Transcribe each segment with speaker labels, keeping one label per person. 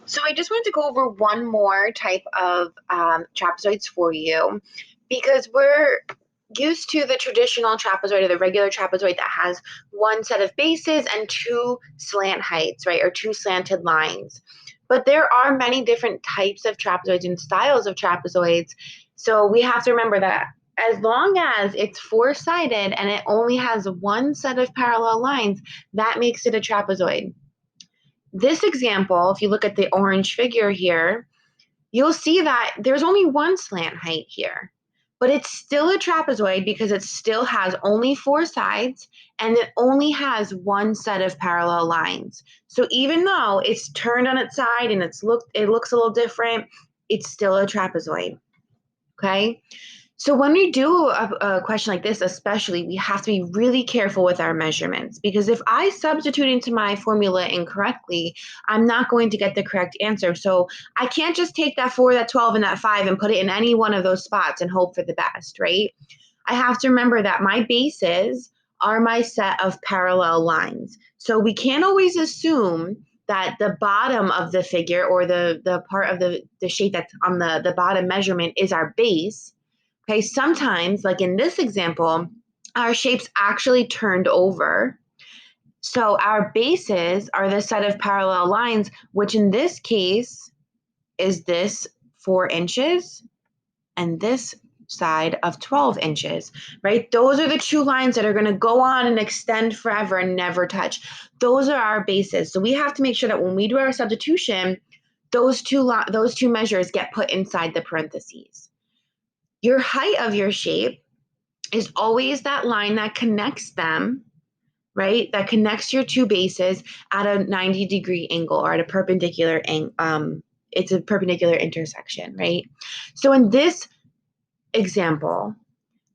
Speaker 1: So I just wanted to go over one more type of trapezoids for you because we're used to the traditional trapezoid or the regular trapezoid that has one set of bases and two slant heights, right, or two slanted lines. But there are many different types of trapezoids and styles of trapezoids. So we have to remember that as long as it's four-sided and it only has one set of parallel lines, that makes it a trapezoid. This example, if you look at the orange figure here, you'll see that there's only one slant height here, but it's still a trapezoid because it still has only four sides and it only has one set of parallel lines. So even though it's turned on its side and it looks a little different, it's still a trapezoid. Okay? So when we do a question like this, especially, we have to be really careful with our measurements because if I substitute into my formula incorrectly, I'm not going to get the correct answer. So I can't just take that 4, that 12, and that 5 and put it in any one of those spots and hope for the best, right? I have to remember that my bases are my set of parallel lines. So we can't always assume that the bottom of the figure or the part of the shape that's on the bottom measurement is our base. Okay, sometimes, like in this example, our shape's actually turned over. So our bases are the set of parallel lines, which in this case is this 4 inches and this side of 12 inches, right? Those are the two lines that are going to go on and extend forever and never touch. Those are our bases. So we have to make sure that when we do our substitution, those two measures get put inside the parentheses. Your height of your shape is always that line that connects them, right? That connects your two bases at a 90-degree angle or at a perpendicular angle. It's a perpendicular intersection, right? So in this example,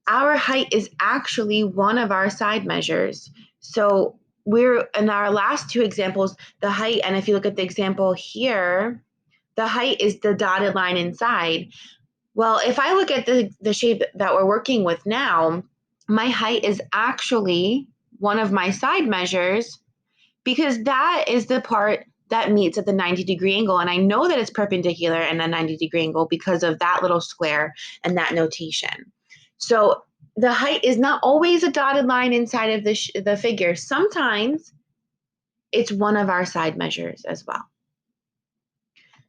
Speaker 1: our height is actually one of our side measures. So we're in our last two examples, the height, and if you look at the example here, the height is the dotted line inside. Well, if I look at the shape that we're working with now, my height is actually one of my side measures because that is the part that meets at the 90-degree angle. And I know that it's perpendicular and a 90-degree angle because of that little square and that notation. So the height is not always a dotted line inside of the figure. Sometimes it's one of our side measures as well.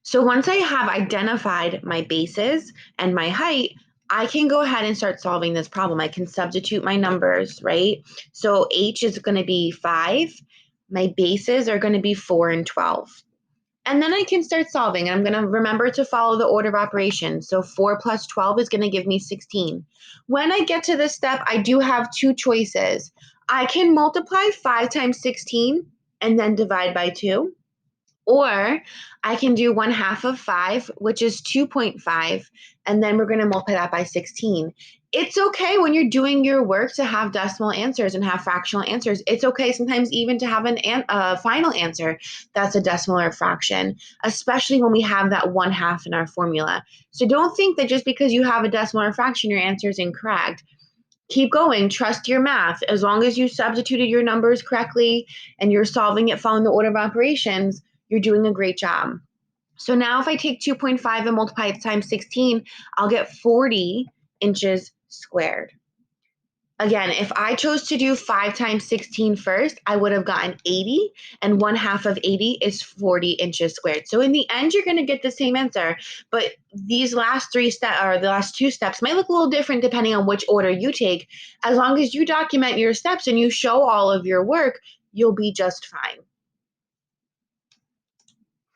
Speaker 1: So once I have identified my bases and my height, I can go ahead and start solving this problem. I can substitute my numbers, right? So H is going to be 5. My bases are going to be 4 and 12. And then I can start solving. I'm going to remember to follow the order of operations. So 4 plus 12 is going to give me 16. When I get to this step, I do have two choices. I can multiply 5 times 16 and then divide by 2. Or I can do 1/2 of 5, which is 2.5, and then we're going to multiply that by 16. It's okay when you're doing your work to have decimal answers and have fractional answers. It's okay sometimes even to have a final answer that's a decimal or a fraction, especially when we have that 1/2 in our formula. So don't think that just because you have a decimal or a fraction, your answer is incorrect. Keep going, trust your math. As long as you substituted your numbers correctly and you're solving it following the order of operations, you're doing a great job. So now if I take 2.5 and multiply it times 16, I'll get 40 inches squared. Again, if I chose to do 5 times 16 first, I would have gotten 80, and 1/2 of 80 is 40 inches squared. So in the end, you're going to get the same answer, but these last three steps or the last two steps might look a little different depending on which order you take. As long as you document your steps and you show all of your work, you'll be just fine.